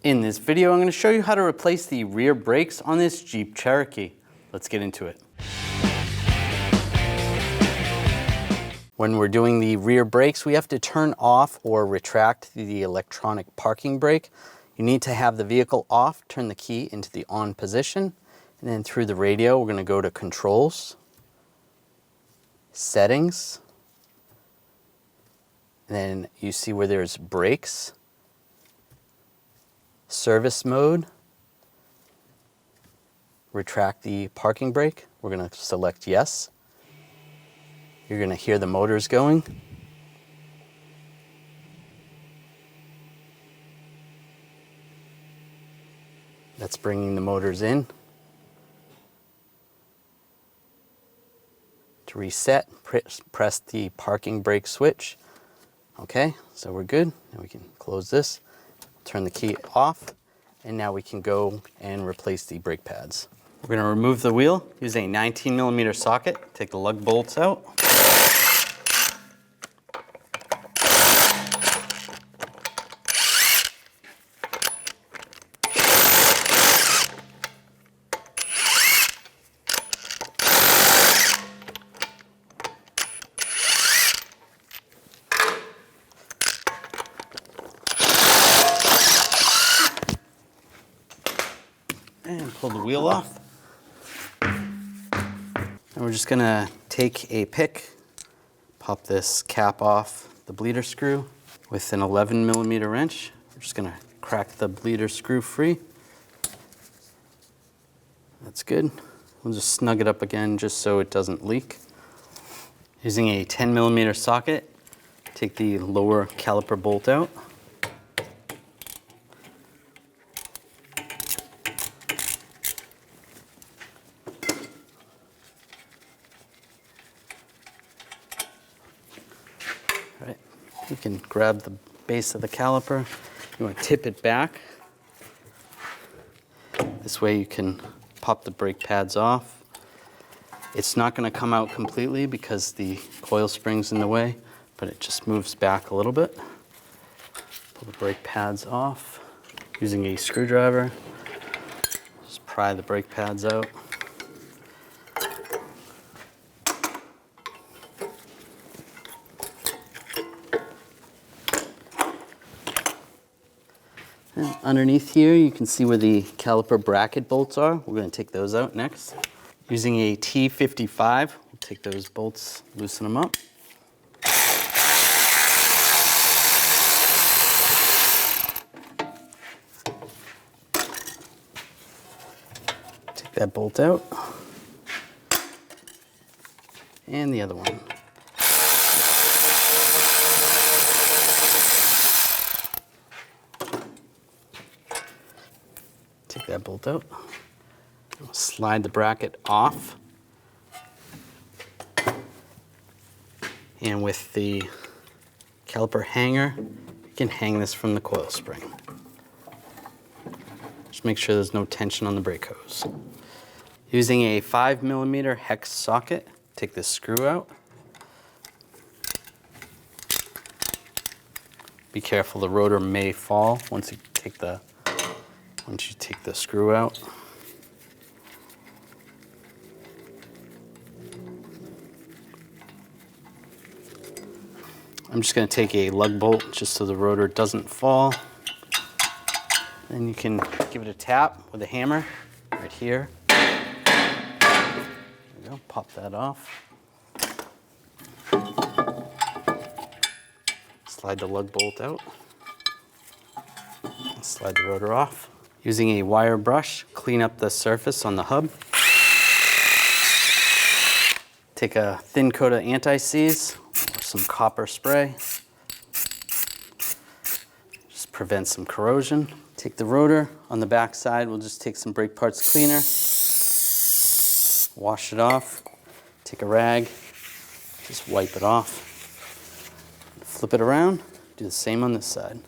In this video, I'm going to show you how to replace the rear brakes on this Jeep Cherokee. Let's get into it. When we're doing the rear brakes, we have to turn off or retract the electronic parking brake. You need to have the vehicle off, turn the key into the on position, and then through the radio, we're going to go to Controls, Settings, and then you see where there's Brakes, Service Mode, retract the parking brake. We're going to select Yes. You're going to hear the motors going. That's bringing the motors in. To reset, press the parking brake switch. Okay, so we're good. Now we can close this, turn the key off, and now we can go and replace the brake pads. We're going to remove the wheel, use a 19mm socket, take the lug bolts out. And pull the wheel off. And we're just gonna take a pick, pop this cap off the bleeder screw with an 11mm wrench. We're just gonna crack the bleeder screw free. That's good. We'll just snug it up again just so it doesn't leak. Using a 10mm socket, take the lower caliper bolt out. Right. You can grab the base of the caliper. You want to tip it back. This way you can pop the brake pads off. It's not going to come out completely because the coil spring's in the way, but it just moves back a little bit. Pull the brake pads off using a screwdriver. Just pry the brake pads out. And underneath here, you can see where the caliper bracket bolts are. We're going to take those out next. Using a T55, we'll take those bolts, loosen them up. Take that bolt out. And the other one. Take that bolt out. We'll slide the bracket off. And with the caliper hanger, you can hang this from the coil spring. Just make sure there's no tension on the brake hose. Using a 5mm hex socket, take this screw out. Be careful, the rotor may fall once you take the screw out. I'm just going to take a lug bolt just so the rotor doesn't fall. Then you can give it a tap with a hammer right here. There we go, pop that off. Slide the lug bolt out. Slide the rotor off. Using a wire brush, clean up the surface on the hub. Take a thin coat of anti-seize or some copper spray. Just prevent some corrosion. Take the rotor on the back side. We'll just take some brake parts cleaner. Wash it off. Take a rag. Just wipe it off. Flip it around. Do the same on this side.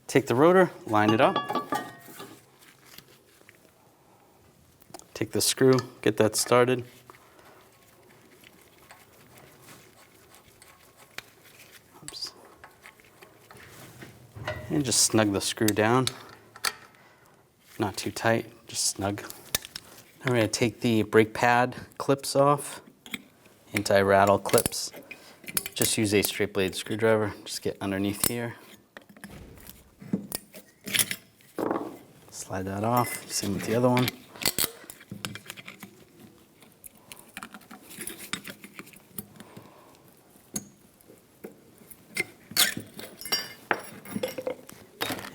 Take the rotor, line it up. Take the screw, get that started. Oops. And just snug the screw down. Not too tight, just snug. Now we're going to take the brake pad clips off, anti-rattle clips. Just use a straight blade screwdriver, just get underneath here. Slide that off, same with the other one.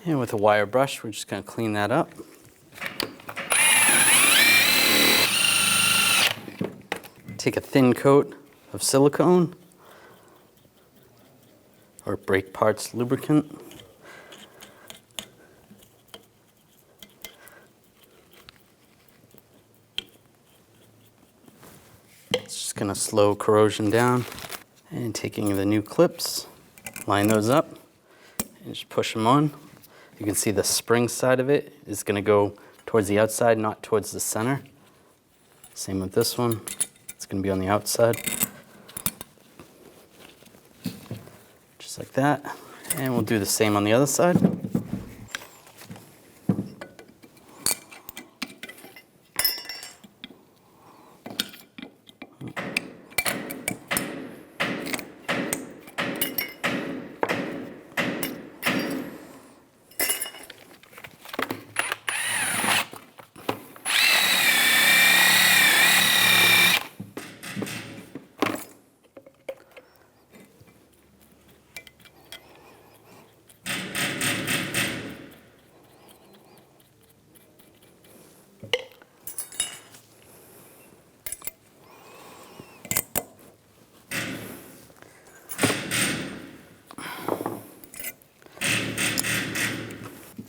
And with a wire brush, we're just going to clean that up. Take a thin coat of silicone or brake parts lubricant. It's just going to slow corrosion down. And taking the new clips, line those up and just push them on. You can see the spring side of it is going to go towards the outside, not towards the center. Same with this one. It's going to be on the outside. Just like that. And we'll do the same on the other side.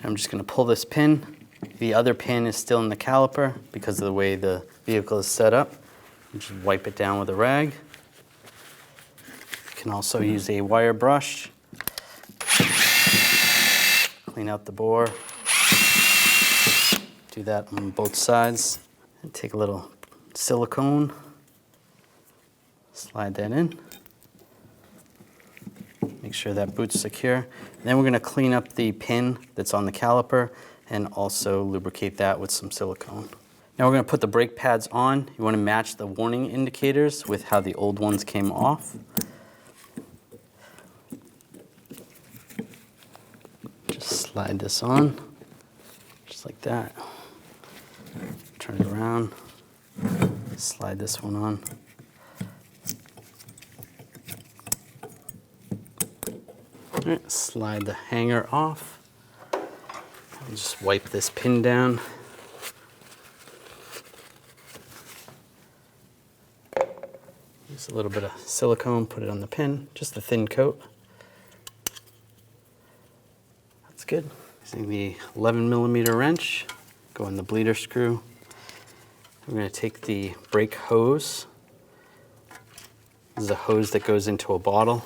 I'm just going to pull this pin. The other pin is still in the caliper because of the way the vehicle is set up. Just wipe it down with a rag. You can also use a wire brush. Clean out the bore. Do that on both sides. And take a little silicone. Slide that in. Make sure that boot's secure. Then we're going to clean up the pin that's on the caliper and also lubricate that with some silicone. Now we're going to put the brake pads on. You want to match the warning indicators with how the old ones came off. Just slide this on, just like that. Turn it around, slide this one on. All right, slide the hanger off. And just wipe this pin down. Use a little bit of silicone, put it on the pin, just a thin coat. That's good. Using the 11mm wrench, go in the bleeder screw. We're going to take the brake hose. This is a hose that goes into a bottle.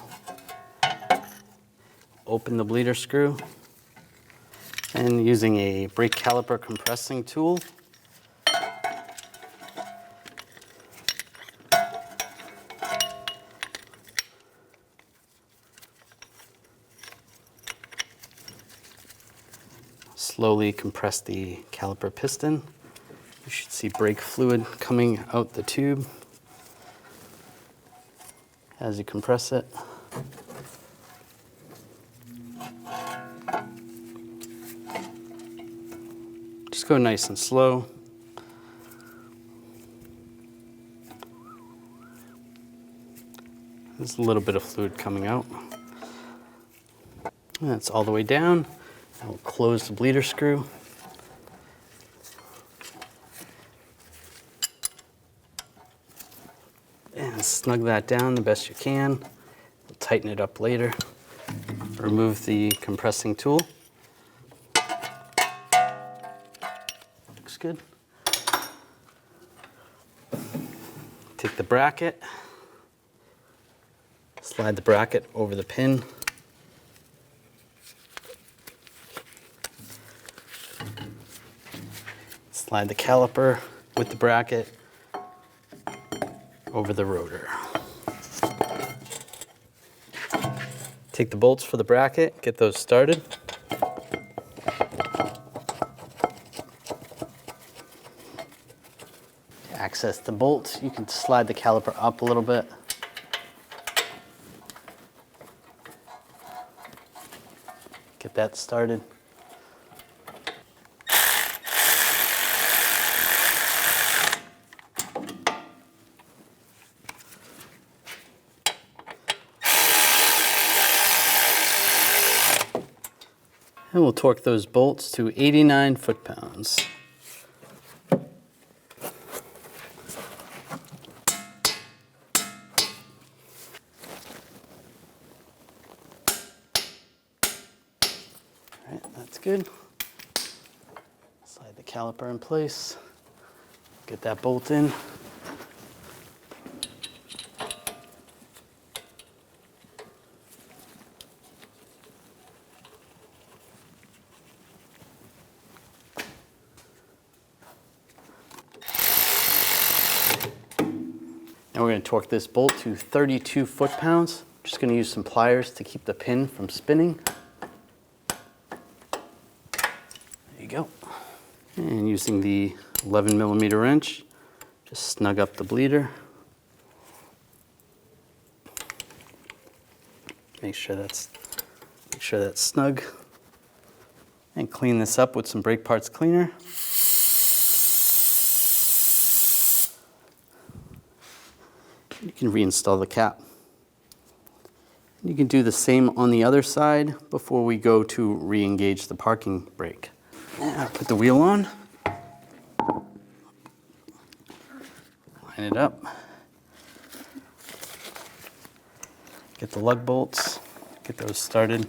Open the bleeder screw, and using a brake caliper compressing tool, slowly compress the caliper piston. You should see brake fluid coming out the tube as you compress it. Just go nice and slow. There's a little bit of fluid coming out. And that's all the way down. Now we'll close the bleeder screw. And snug that down the best you can. We'll tighten it up later. Remove the compressing tool. Looks good. Take the bracket, slide the bracket over the pin. Slide the caliper with the bracket over the rotor. Take the bolts for the bracket, get those started. To access the bolts, you can slide the caliper up a little bit. Get that started. And we'll torque those bolts to 89 foot-pounds. All right, that's good. Slide the caliper in place. Get that bolt in. Now we're going to torque this bolt to 32 foot-pounds. Just going to use some pliers to keep the pin from spinning. There you go. And using the 11mm wrench, just snug up the bleeder. Make sure that's snug. And clean this up with some brake parts cleaner. You can reinstall the cap. You can do the same on the other side before we go to re-engage the parking brake. Now put the wheel on. Line it up. Get the lug bolts, get those started.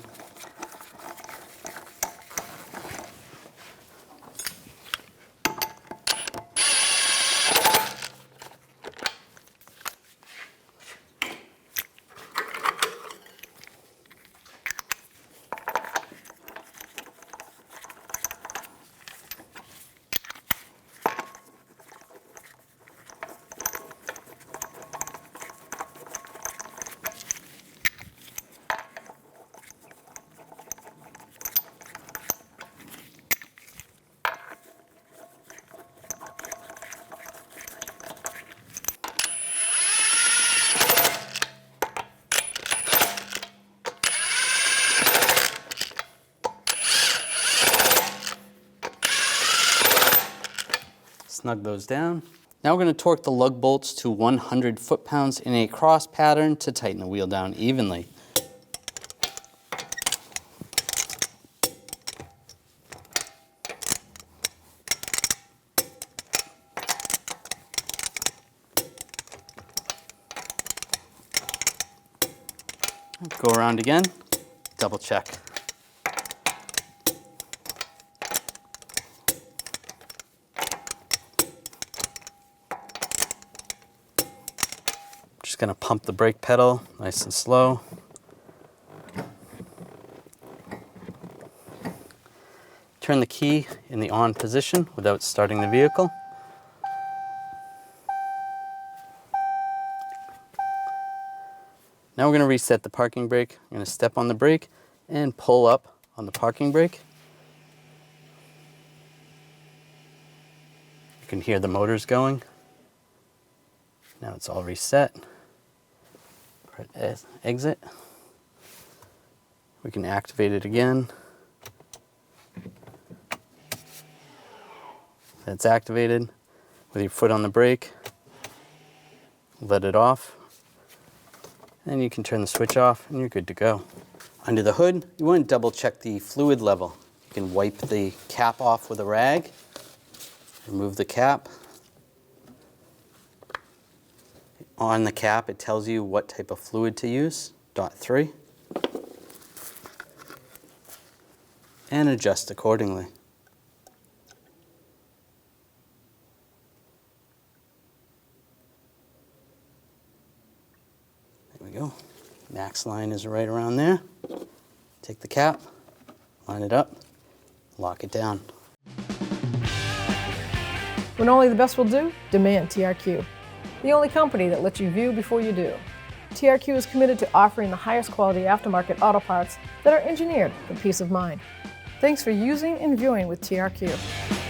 Snug those down. Now we're going to torque the lug bolts to 100 foot-pounds in a cross pattern to tighten the wheel down evenly. Go around again, double check. Just going to pump the brake pedal nice and slow. Turn the key in the on position without starting the vehicle. Now we're going to reset the parking brake. I'm going to step on the brake and pull up on the parking brake. You can hear the motors going. Now it's all reset. Press exit. We can activate it again. That's activated. With your foot on the brake, let it off. Then you can turn the switch off and you're good to go. Under the hood, you want to double check the fluid level. You can wipe the cap off with a rag, remove the cap. On the cap, it tells you what type of fluid to use, .3, and adjust accordingly. There we go. Max line is right around there. Take the cap, line it up, lock it down. When only the best will do, demand TRQ. The only company that lets you view before you do. TRQ is committed to offering the highest quality aftermarket auto parts that are engineered for peace of mind. Thanks for using and viewing with TRQ.